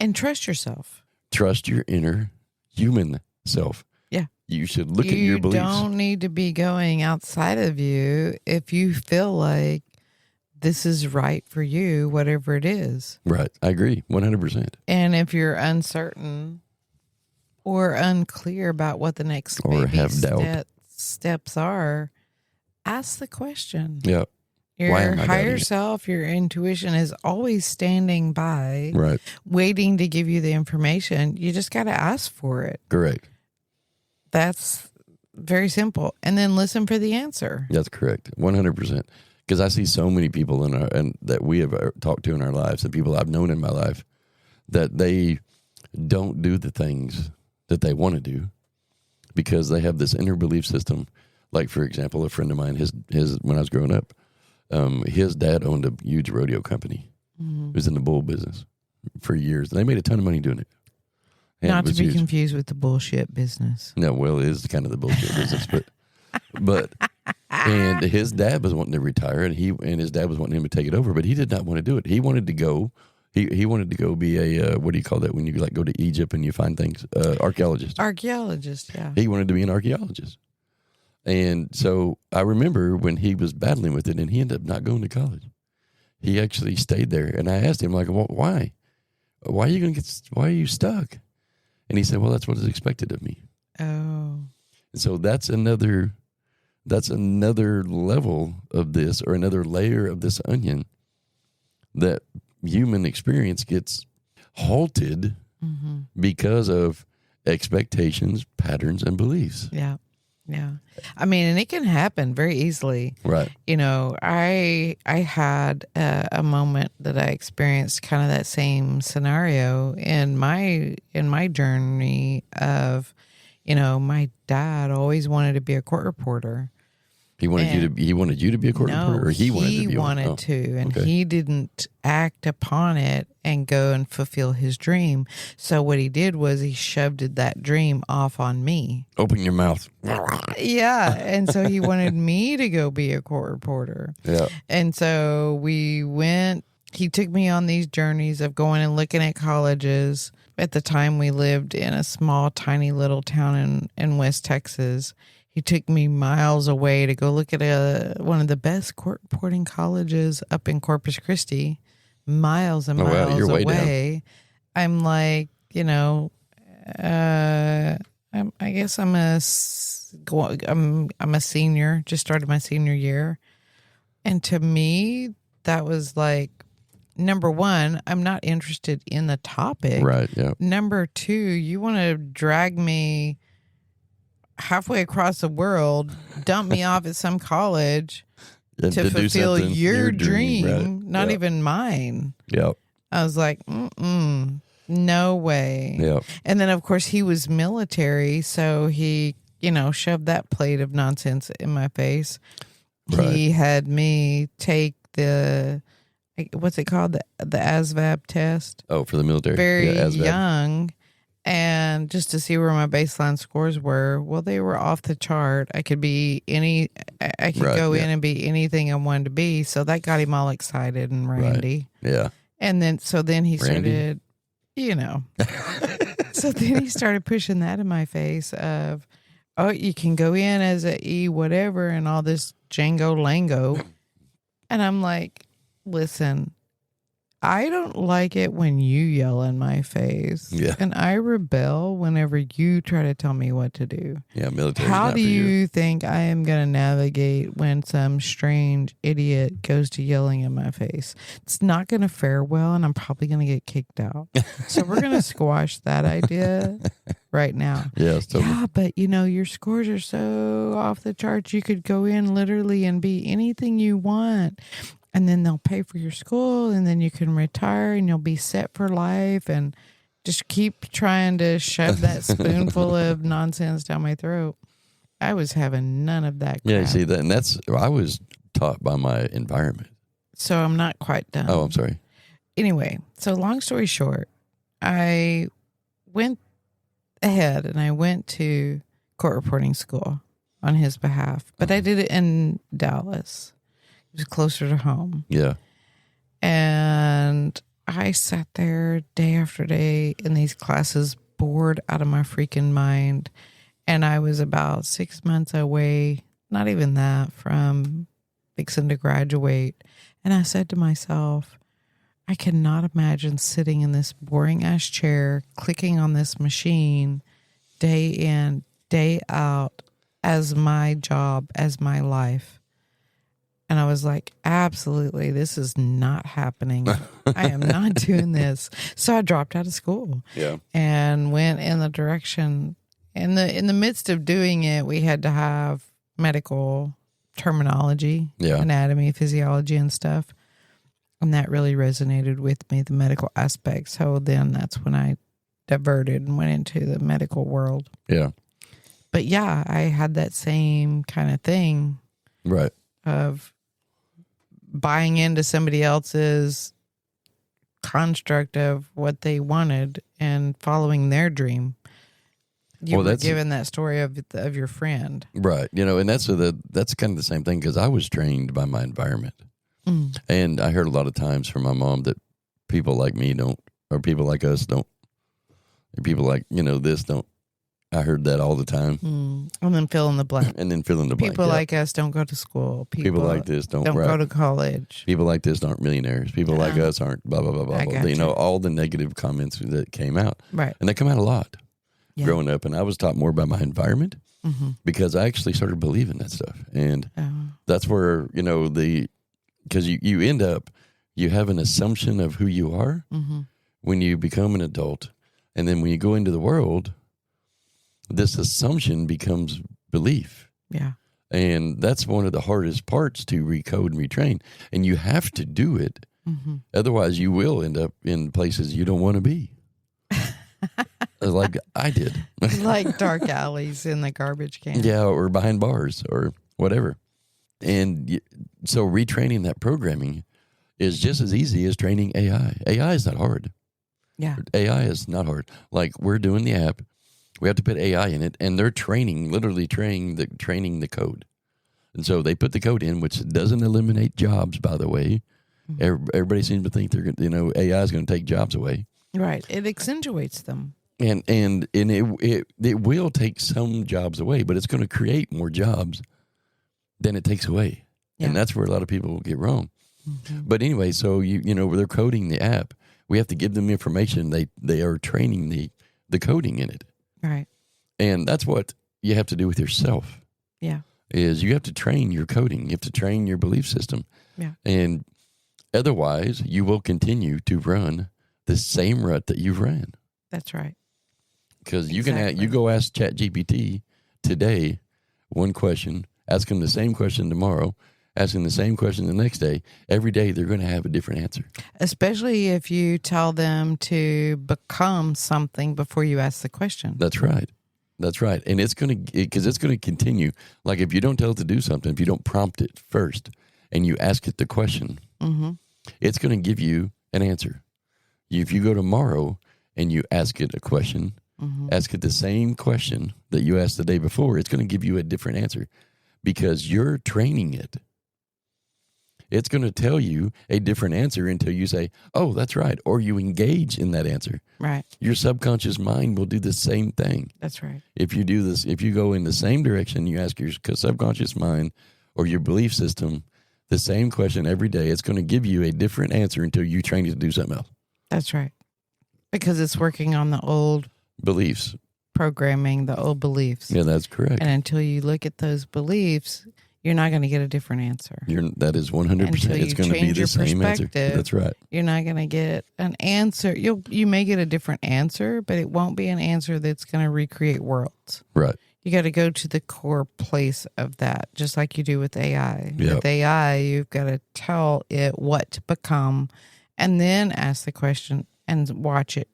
Speaker 2: And trust yourself.
Speaker 1: Trust your inner human self.
Speaker 2: Yeah.
Speaker 1: You should look at your beliefs. You
Speaker 2: don't need to be going outside of you if you feel like this is right for you, whatever it is.
Speaker 1: Right. I agree. 100%.
Speaker 2: And if you're uncertain or unclear about what the next steps are, ask the question.
Speaker 1: Yeah.
Speaker 2: Your higher self, your intuition is always standing by,
Speaker 1: right,
Speaker 2: waiting to give you the information. You just got to ask for it.
Speaker 1: Correct.
Speaker 2: That's very simple. And then listen for the answer.
Speaker 1: That's correct. 100%. Because I see so many people that we have talked to in our lives, and people I've known in my life, that they don't do the things that they want to do because they have this inner belief system. Like, for example, a friend of mine, his when I was growing up, his dad owned a huge rodeo company. Mm-hmm. He was in the bull business for years. And they made a ton of money doing it. And
Speaker 2: not to be confused with the bullshit business.
Speaker 1: No, well, it is kind of the bullshit business, but and his dad was wanting to retire, and his dad was wanting him to take it over, but he did not want to do it. He wanted to go. He wanted to go be a what do you call that when you go to Egypt and you find things? Archaeologist.
Speaker 2: Archaeologist, yeah.
Speaker 1: He wanted to be an archaeologist. And so I remember when he was battling with it, and he ended up not going to college. He actually stayed there, and I asked him, like, well, why? Why are you stuck? And he said, well, that's what is expected of me.
Speaker 2: Oh.
Speaker 1: And so that's another level of this, or another layer of this onion, that human experience gets halted because of expectations, patterns, and beliefs.
Speaker 2: Yeah. Yeah. I mean, and it can happen very easily.
Speaker 1: Right.
Speaker 2: I had a moment that I experienced kind of that same scenario in my journey of, my dad always wanted to be a court reporter.
Speaker 1: He wanted you to be a court reporter, or he wanted
Speaker 2: to, and he didn't act upon it and go and fulfill his dream. So what he did was he shoved that dream off on me.
Speaker 1: Open your mouth.
Speaker 2: Yeah, and so he wanted me to go be a court reporter.
Speaker 1: Yeah, and
Speaker 2: so we went. He took me on these journeys of going and looking at colleges. At the time, we lived in a small, tiny little town in West Texas. He took me miles away to go look at one of the best court reporting colleges up in Corpus Christi, miles and miles away. I'm like, I guess I'm a senior, just started my senior year. And to me, that was like, number one, I'm not interested in the topic.
Speaker 1: Right, yeah.
Speaker 2: Number two, you want to drag me halfway across the world, dump me off at some college
Speaker 1: And
Speaker 2: to
Speaker 1: do
Speaker 2: fulfill
Speaker 1: something,
Speaker 2: your dream,
Speaker 1: right?
Speaker 2: not even mine.
Speaker 1: Yep.
Speaker 2: I was like, no way.
Speaker 1: Yep.
Speaker 2: And then, of course, he was military, so he, shoved that plate of nonsense in my face.
Speaker 1: Right.
Speaker 2: He had me take what's it called? The ASVAB test.
Speaker 1: Oh, for the military.
Speaker 2: Very
Speaker 1: ASVAB.
Speaker 2: young. And just to see where my baseline scores were, well, they were off the chart. I could be I could
Speaker 1: Right,
Speaker 2: go in and be anything I wanted to be. So that got him all excited and randy.
Speaker 1: Right. Yeah.
Speaker 2: And then he
Speaker 1: Randy?
Speaker 2: started, so then he started pushing that in my face of, oh, you can go in as a E whatever and all this Django Lango. And I'm like, listen, I don't like it when you yell in my face.
Speaker 1: Yeah.
Speaker 2: And I rebel whenever you try to tell me what to do.
Speaker 1: Yeah, military.
Speaker 2: How do you think I am going to navigate when some strange idiot goes to yelling in my face? It's not going to fare well, and I'm probably going to get kicked out. So we're going to squash that idea right now.
Speaker 1: Yeah, totally.
Speaker 2: Yeah, but your scores are so off the charts. You could go in literally and be anything you want. And then they'll pay for your school, and then you can retire, and you'll be set for life. And just keep trying to shove that spoonful of nonsense down my throat. I was having none of that crap.
Speaker 1: Yeah, you see that, and I was taught by my environment.
Speaker 2: So I'm not quite done.
Speaker 1: Oh, I'm sorry.
Speaker 2: Anyway, so long story short, I went ahead and I went to court reporting school on his behalf, but I did it in Dallas. It was closer to home.
Speaker 1: Yeah.
Speaker 2: And I sat there day after day in these classes, bored out of my freaking mind. And I was about 6 months away, not even that, from fixing to graduate. And I said to myself, I cannot imagine sitting in this boring ass chair, clicking on this machine day in, day out as my job, as my life. And I was like, absolutely, this is not happening. I am not doing this. So I dropped out of school.
Speaker 1: Yeah.
Speaker 2: And went in the direction. In the midst of doing it, we had to have medical terminology, anatomy, physiology, and stuff. And that really resonated with me, the medical aspect. So then that's when I diverted and went into the medical world.
Speaker 1: Yeah.
Speaker 2: But yeah, I had that same kind of thing.
Speaker 1: Right.
Speaker 2: Of buying into somebody else's construct of what they wanted and following their dream. You were given that story of your friend.
Speaker 1: Right. And that's kind of the same thing, because I was trained by my environment. Mm. And I heard a lot of times from my mom that people like me don't, or people like us don't, or people like, this don't. I heard that all the time.
Speaker 2: And then fill in the blank. People like us don't go to school. People
Speaker 1: like this don't
Speaker 2: go to college.
Speaker 1: People like this aren't millionaires. People like us aren't blah, blah, blah, blah, blah. All the negative comments that came out.
Speaker 2: Right.
Speaker 1: And they come out a lot growing up. And I was taught more by my environment because I actually started believing that stuff. And that's where, because you end up, you have an assumption of who you are when you become an adult. And then when you go into the world, this assumption becomes belief.
Speaker 2: Yeah.
Speaker 1: And that's one of the hardest parts to recode and retrain. And you have to do it. Mm-hmm. Otherwise, you will end up in places you don't want to be. Like I did.
Speaker 2: Like dark alleys in the garbage can.
Speaker 1: Yeah, or behind bars or whatever. And so retraining that programming is just as easy as training AI. AI is not hard.
Speaker 2: Yeah.
Speaker 1: AI is not hard. Like we're doing the app. We have to put AI in it, and they're literally training the code. And so they put the code in, which doesn't eliminate jobs, by the way. Mm-hmm. Everybody seems to think AI is going to take jobs away. Right.
Speaker 2: It accentuates them.
Speaker 1: And it will take some jobs away, but it's going to create more jobs than it takes away. Yeah. And that's where a lot of people get wrong. Mm-hmm. But anyway, so they're coding the app. We have to give them information. They are training the coding in it.
Speaker 2: Right.
Speaker 1: And that's what you have to do with yourself.
Speaker 2: Yeah.
Speaker 1: Is you have to train your coding. You have to train your belief system.
Speaker 2: Yeah.
Speaker 1: And otherwise, you will continue to run the same rut that you've ran.
Speaker 2: That's right.
Speaker 1: Because you go ask ChatGPT today one question, ask him the same question tomorrow, asking the same question the next day, every day they're going to have a different answer.
Speaker 2: Especially if you tell them to become something before you ask the question.
Speaker 1: That's right. That's right. And it's going to, because it's going to continue. Like if you don't tell it to do something, if you don't prompt it first and you ask it the question, it's going to give you an answer. If you go tomorrow and you ask it a question, ask it the same question that you asked the day before, it's going to give you a different answer because you're training it. It's going to tell you a different answer until you say, oh, that's right. Or you engage in that answer.
Speaker 2: Right.
Speaker 1: Your subconscious mind will do the same thing.
Speaker 2: That's right.
Speaker 1: If you do this, if you go in the same direction, you ask your subconscious mind or your belief system the same question every day, it's going to give you a different answer until you train it to do something else.
Speaker 2: That's right. Because it's working on the old
Speaker 1: beliefs.
Speaker 2: Programming, the old beliefs.
Speaker 1: Yeah, that's correct.
Speaker 2: And until you look at those beliefs, you're not going to get a different answer.
Speaker 1: That is 100%. It's going to be the same answer. That's right.
Speaker 2: You're not going to get an answer. You may get a different answer, but it won't be an answer that's going to recreate worlds.
Speaker 1: Right.
Speaker 2: You got to go to the core place of that, just like you do with AI.
Speaker 1: Yep.
Speaker 2: With AI, you've got to tell it what to become and then ask the question and watch it,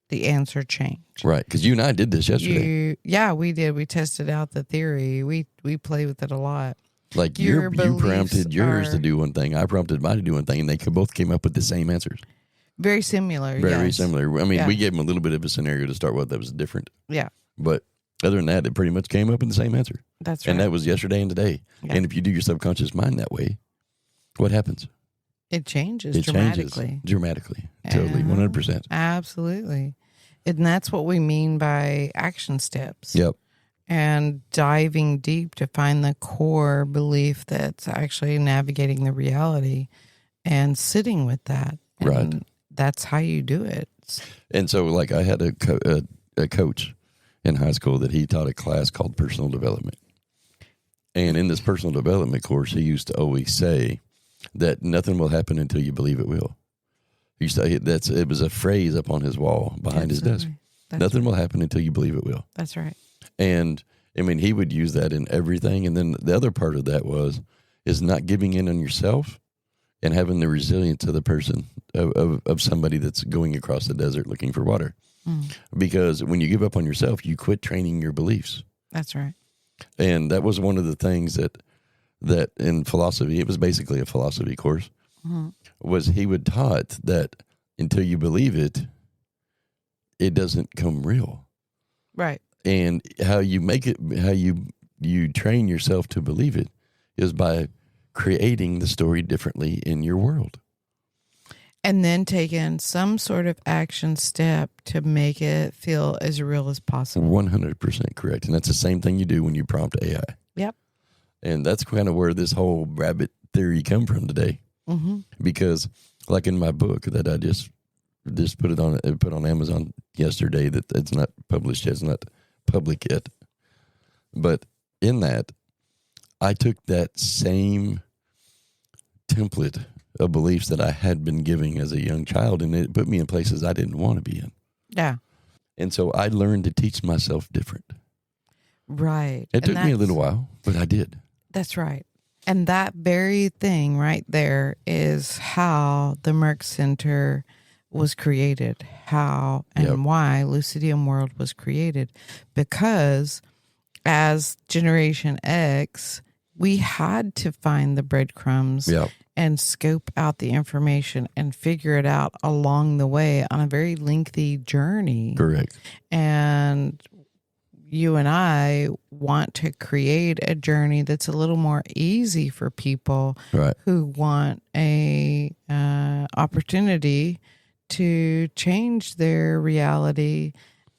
Speaker 2: the answer change.
Speaker 1: Right. Because you and I did this yesterday.
Speaker 2: Yeah, we did. We tested out the theory. We play with it a lot.
Speaker 1: Like you prompted yours to do one thing. I prompted mine to do one thing, and they both came up with the same answers.
Speaker 2: Very similar.
Speaker 1: Very similar. I mean, we gave them a little bit of a scenario to start with that was different.
Speaker 2: Yeah.
Speaker 1: But other than that, it pretty much came up with the same answer.
Speaker 2: That's right.
Speaker 1: And that was yesterday and today. Yeah. And if you do your subconscious mind that way, what happens?
Speaker 2: It changes dramatically.
Speaker 1: Changes dramatically. Totally. 100%.
Speaker 2: Absolutely. And that's what we mean by action steps.
Speaker 1: Yep.
Speaker 2: And diving deep to find the core belief that's actually navigating the reality and sitting with that. And
Speaker 1: right.
Speaker 2: That's how you do it.
Speaker 1: And so, like, I had a coach in high school that he taught a class called personal development. And in this personal development course, he used to always say that nothing will happen until you believe it will. He used to, it was a phrase up on his wall behind his desk. Nothing will happen until you believe it will.
Speaker 2: That's right.
Speaker 1: And I mean, he would use that in everything. And then the other part of that is not giving in on yourself and having the resilience of the person, of somebody that's going across the desert looking for water. Because when you give up on yourself, you quit training your beliefs.
Speaker 2: That's right.
Speaker 1: And that was one of the things that in philosophy, it was basically a philosophy course, was he would taught that until you believe it, it doesn't come real.
Speaker 2: Right.
Speaker 1: And how you make it, how you train yourself to believe it is by creating the story differently in your world.
Speaker 2: And then taking some sort of action step to make it feel as real as possible. 100%
Speaker 1: correct. And that's the same thing you do when you prompt AI.
Speaker 2: Yep.
Speaker 1: And that's kind of where this whole rabbit theory come from today. Because like in my book that I just put on Amazon yesterday, that it's not published yet, it's not public yet. But in that, I took that same template of beliefs that I had been giving as a young child, and it put me in places I didn't want to be in.
Speaker 2: Yeah.
Speaker 1: And so I learned to teach myself different.
Speaker 2: Right.
Speaker 1: It took me a little while, but I did.
Speaker 2: That's right. And that very thing right there is how the Merck Center was created, how and why Lucidium World was created. Because as Generation X, we had to find the breadcrumbs and scope out the information and figure it out along the way on a very lengthy journey.
Speaker 1: Correct.
Speaker 2: And you and I want to create a journey that's a little more easy for people who want a opportunity to change their reality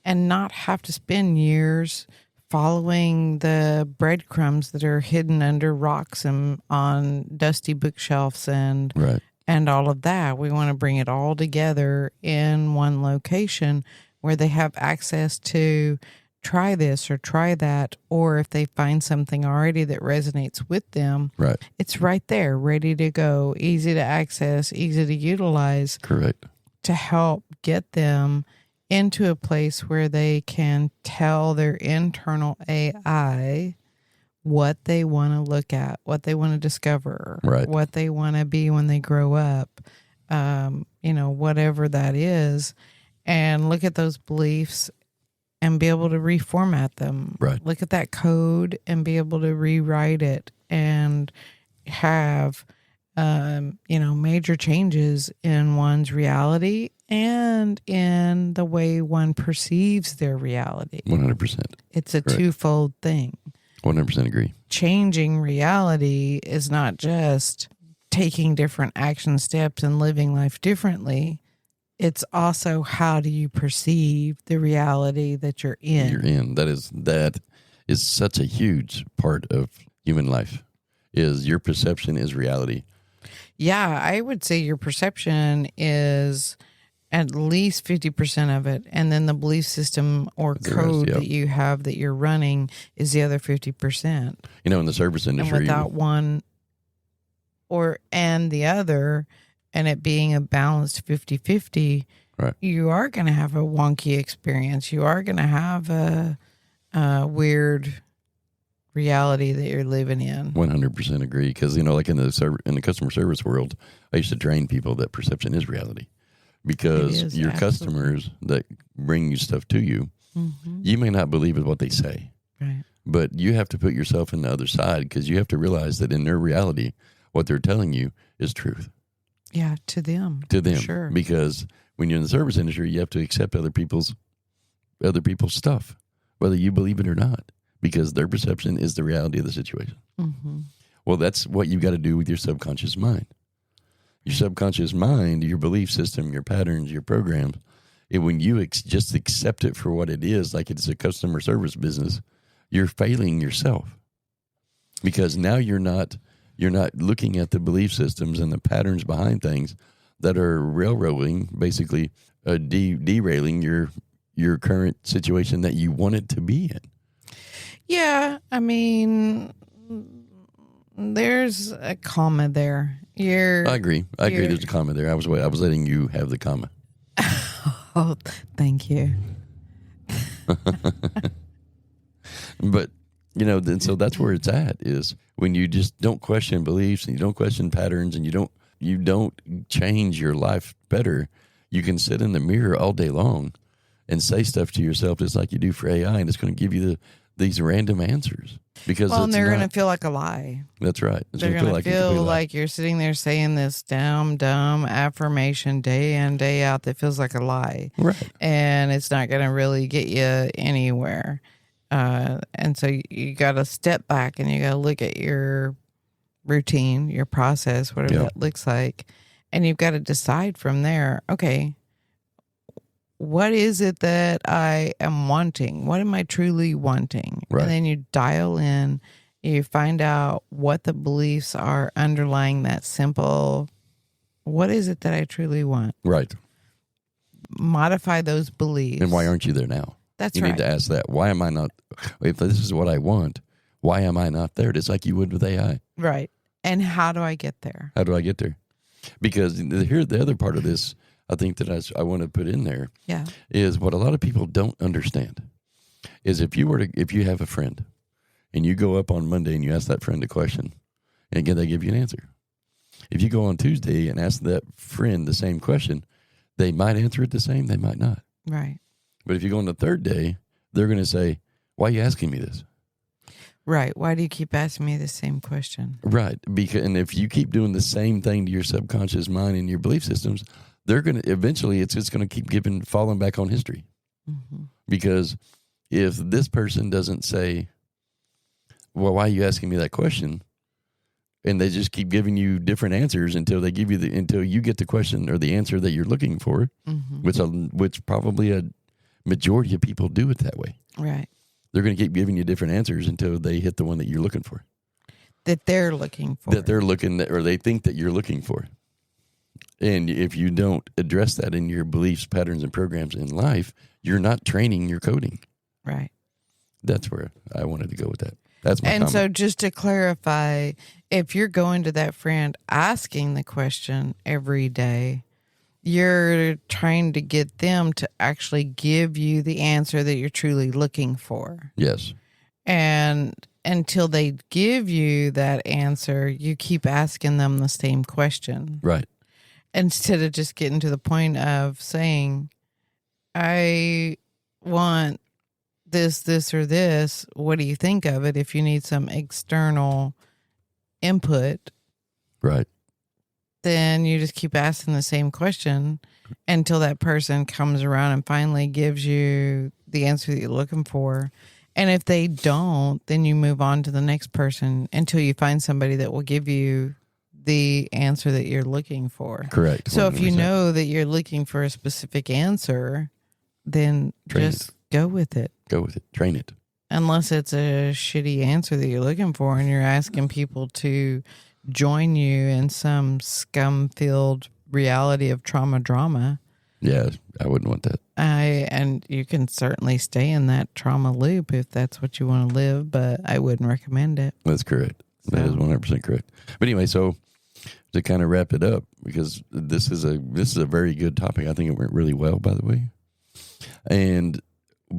Speaker 2: and not have to spend years following the breadcrumbs that are hidden under rocks and on dusty bookshelves and all of that. We want to bring it all together in one location where they have access to try this or try that, or if they find something already that resonates with them, it's right there, ready to go, easy to access, easy to utilize.
Speaker 1: Correct.
Speaker 2: To help get them into a place where they can tell their internal AI what they want to look at, what they want to discover,
Speaker 1: Right.
Speaker 2: what they want to be when they grow up, whatever that is, and look at those beliefs and be able to reformat them.
Speaker 1: Right.
Speaker 2: Look at that code and be able to rewrite it and have, major changes in one's reality and in the way one perceives their reality.
Speaker 1: 100%.
Speaker 2: It's a twofold thing.
Speaker 1: 100% agree.
Speaker 2: Changing reality is not just taking different action steps and living life differently. It's also, how do you perceive the reality that you're in?
Speaker 1: That is such a huge part of human life. Is your perception is reality.
Speaker 2: Yeah, I would say your perception is at least 50% of it. And then the belief system or code that you have that you're running is the other 50%.
Speaker 1: In the service industry.
Speaker 2: And without one and the other, and it being a balanced 50-50,
Speaker 1: right,
Speaker 2: you are going to have a wonky experience. You are going to have a weird reality that you're living in.
Speaker 1: 100% agree. Because, like in the customer service world, I used to train people that perception is reality. Because your customers that bring you stuff to you, you may not believe it what they say.
Speaker 2: Right.
Speaker 1: But you have to put yourself in the other side, because you have to realize that in their reality, what they're telling you is truth.
Speaker 2: Yeah, to them. Sure.
Speaker 1: Because when you're in the service industry, you have to accept other people's stuff, whether you believe it or not, because their perception is the reality of the situation.
Speaker 2: Mm-hmm.
Speaker 1: Well, that's what you got to do with your subconscious mind. Your subconscious mind, your belief system, your patterns, your programs, when you just accept it for what it is, like it's a customer service business, you're failing yourself, because now you're not looking at the belief systems and the patterns behind things that are railroading, basically derailing your current situation that you want it to be in.
Speaker 2: Yeah, I mean, there's a comma there. I
Speaker 1: agree. There's a comma there. I was letting you have the comma.
Speaker 2: Oh, thank you.
Speaker 1: But so that's where it's at, is when you just don't question beliefs and you don't question patterns and you don't change your life better. You can sit in the mirror all day long and say stuff to yourself just like you do for AI, and it's going to give you these random answers. Because
Speaker 2: they're going to feel like a lie.
Speaker 1: That's right.
Speaker 2: They're going to feel like you're sitting there saying this dumb affirmation day in, day out that feels like a lie.
Speaker 1: Right.
Speaker 2: And it's not going to really get you anywhere. And so you got to step back and you got to look at your routine, your process, whatever that looks like. And you've got to decide from there, okay, what is it that I am wanting? What am I truly wanting?
Speaker 1: Right.
Speaker 2: And then you dial in, you find out what the beliefs are underlying that simple, what is it that I truly want?
Speaker 1: Right.
Speaker 2: Modify those beliefs.
Speaker 1: And why aren't you there now?
Speaker 2: That's
Speaker 1: you
Speaker 2: right.
Speaker 1: You need to ask that. Why am I not, if this is what I want, why am I not there? Just like you would with AI.
Speaker 2: Right. And how do I get there?
Speaker 1: How do I get there? Because here, the other part of this, I think that I want to put in there, is what a lot of people don't understand is if you have a friend and you go up on Monday and you ask that friend a question, and again, they give you an answer. If you go on Tuesday and ask that friend the same question, they might answer it the same, they might not.
Speaker 2: Right.
Speaker 1: But if you go on the third day, they're going to say, why are you asking me this?
Speaker 2: Right. Why do you keep asking me the same question?
Speaker 1: Right. And if you keep doing the same thing to your subconscious mind and your belief systems, they're going to eventually, it's just going to keep falling back on history.
Speaker 2: Mm-hmm.
Speaker 1: Because if this person doesn't say, well, why are you asking me that question? And they just keep giving you different answers until they give you until you get the question or the answer that you're looking for, which probably a majority of people do it that way.
Speaker 2: Right.
Speaker 1: They're going to keep giving you different answers until they hit the one that you're looking for.
Speaker 2: That they're looking for.
Speaker 1: That they're looking, or they think that you're looking for. And if you don't address that in your beliefs, patterns, and programs in life, you're not training your coding.
Speaker 2: Right.
Speaker 1: That's where I wanted to go with that. That's my
Speaker 2: And
Speaker 1: comment.
Speaker 2: so just to clarify, if you're going to that friend asking the question every day, you're trying to get them to actually give you the answer that you're truly looking for.
Speaker 1: Yes.
Speaker 2: And until they give you that answer, you keep asking them the same question.
Speaker 1: Right.
Speaker 2: Instead of just getting to the point of saying, I want this, or this. What do you think of it? If you need some external input,
Speaker 1: right,
Speaker 2: then you just keep asking the same question until that person comes around and finally gives you the answer that you're looking for. And if they don't, then you move on to the next person until you find somebody that will give you the answer that you're looking for.
Speaker 1: Correct.
Speaker 2: So
Speaker 1: 100%.
Speaker 2: if you know that you're looking for a specific answer, then just go with it.
Speaker 1: Go with it. Train it.
Speaker 2: Unless it's a shitty answer that you're looking for and you're asking people to join you in some scum-filled reality of trauma drama.
Speaker 1: Yeah, I wouldn't want that.
Speaker 2: And you can certainly stay in that trauma loop if that's what you want to live, but I wouldn't recommend it.
Speaker 1: That's correct.
Speaker 2: So.
Speaker 1: That is 100% correct. But anyway, so to kind of wrap it up, because this is a very good topic. I think it went really well, by the way. And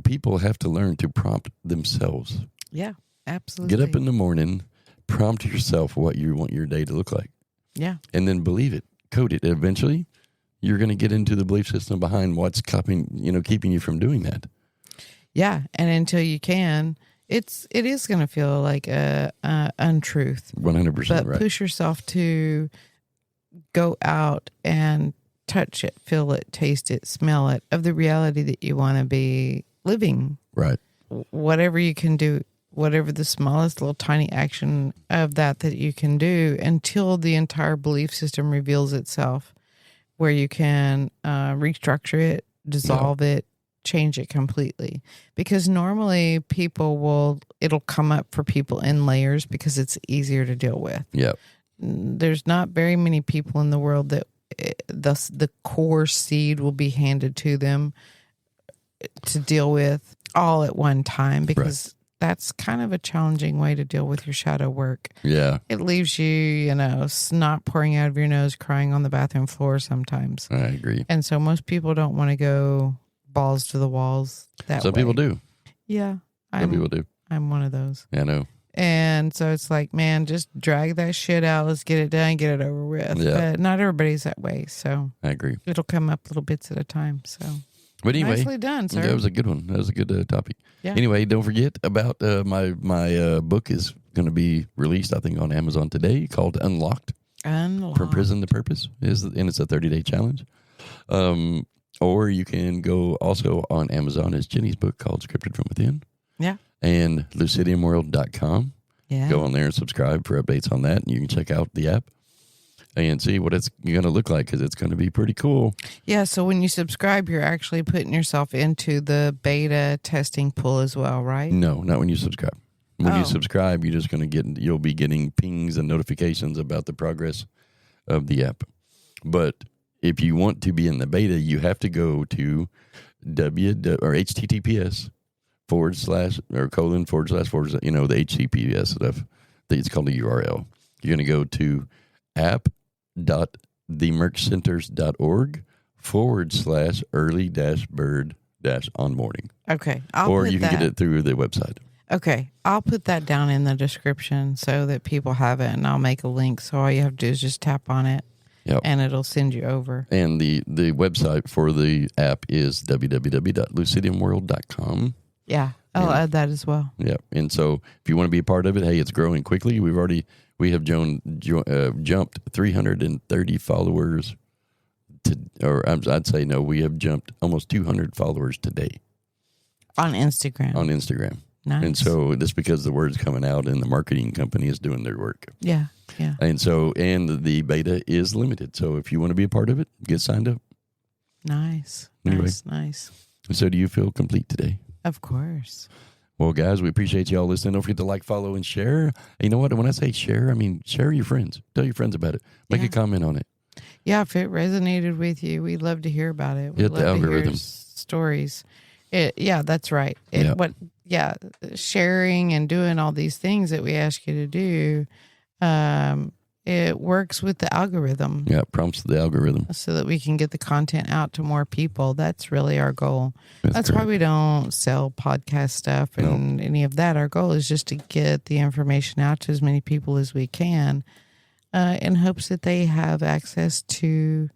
Speaker 1: people have to learn to prompt themselves.
Speaker 2: Yeah, absolutely.
Speaker 1: Get up in the morning, prompt yourself what you want your day to look like.
Speaker 2: Yeah.
Speaker 1: And then believe it, code it. Eventually, you're going to get into the belief system behind what's keeping you from doing that.
Speaker 2: Yeah, and until you can, it is going to feel like a untruth.
Speaker 1: 100%
Speaker 2: but
Speaker 1: right.
Speaker 2: Push yourself to go out and touch it, feel it, taste it, smell it, of the reality that you want to be living.
Speaker 1: Right.
Speaker 2: Whatever you can do, whatever the smallest little tiny action of that you can do, until the entire belief system reveals itself, where you can restructure it, dissolve it, change it completely. Because normally it'll come up for people in layers because it's easier to deal with.
Speaker 1: Yeah.
Speaker 2: There's not very many people in the world that the core seed will be handed to them to deal with all at one time, because that's kind of a challenging way to deal with your shadow work.
Speaker 1: Yeah.
Speaker 2: It leaves you, snot pouring out of your nose, crying on the bathroom floor sometimes.
Speaker 1: I agree.
Speaker 2: And so most people don't want to go balls to the walls that
Speaker 1: Some
Speaker 2: way.
Speaker 1: people do.
Speaker 2: Yeah.
Speaker 1: Some people do.
Speaker 2: I'm one of those.
Speaker 1: Yeah, I know.
Speaker 2: And so it's like, man, just drag that shit out. Let's get it done, get it over with.
Speaker 1: Yeah.
Speaker 2: But not everybody's that way. So
Speaker 1: I agree.
Speaker 2: it'll come up little bits at a time. So,
Speaker 1: but anyway,
Speaker 2: nicely done, sir.
Speaker 1: That was a good one. That was a good topic.
Speaker 2: Yeah.
Speaker 1: Anyway, don't forget about my book is going to be released, I think, on Amazon today, called Unlocked. From Prison to Purpose. And it's a 30-day challenge. Or you can go also on Amazon as Jenny's book called Scripted from Within.
Speaker 2: Yeah.
Speaker 1: And lucidiumworld.com.
Speaker 2: Yeah.
Speaker 1: Go on there and subscribe for updates on that. And you can check out the app and see what it's going to look like, because it's going to be pretty cool.
Speaker 2: Yeah. So when you subscribe, you're actually putting yourself into the beta testing pool as well, right?
Speaker 1: No, not when you subscribe. When you subscribe, you'll be getting pings and notifications about the progress of the app. But if you want to be in the beta, you have to go to HTTPS / the HTTPS stuff. It's called a URL. You're going to go to app.themerchcenters.org / early-bird-onboarding.
Speaker 2: Okay.
Speaker 1: Or you can get it through the website.
Speaker 2: Okay. I'll put that down in the description so that people have it, and I'll make a link. So all you have to do is just tap on it. Yep. And it'll send you over.
Speaker 1: And the website for the app is www.lucidiumworld.com.
Speaker 2: Yeah, I'll add that as well.
Speaker 1: Yeah, and so if you want to be a part of it, hey, it's growing quickly. We have jumped 330 followers I'd say no, we have jumped almost 200 followers today
Speaker 2: on Instagram. Nice.
Speaker 1: And so that's because the word's coming out and the marketing company is doing their work.
Speaker 2: Yeah, yeah.
Speaker 1: And so, and the beta is limited. So if you want to be a part of it, get signed up.
Speaker 2: Nice.
Speaker 1: Anyway.
Speaker 2: Nice.
Speaker 1: So do you feel complete today?
Speaker 2: Of course.
Speaker 1: Well, guys, we appreciate you all listening. Don't forget to like, follow, and share. And you know what? When I say share, I mean share your friends. Tell your friends about it. Make a comment on it.
Speaker 2: Yeah, if it resonated with you, we'd love to hear about it. We'd
Speaker 1: Hit the algorithm.
Speaker 2: To hear stories. Yeah, that's right. Sharing and doing all these things that we ask you to do it works with the algorithm.
Speaker 1: Yeah, it prompts the algorithm.
Speaker 2: So that we can get the content out to more people. That's really our goal. That's why
Speaker 1: correct.
Speaker 2: we don't sell podcast stuff and any of that. Our goal is just to get the information out to as many people as we can in hopes that they have access to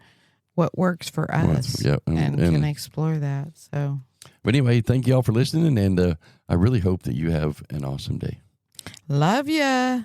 Speaker 2: what works for us and can explore that. So,
Speaker 1: but anyway, thank you all for listening, and I really hope that you have an awesome day.
Speaker 2: Love ya.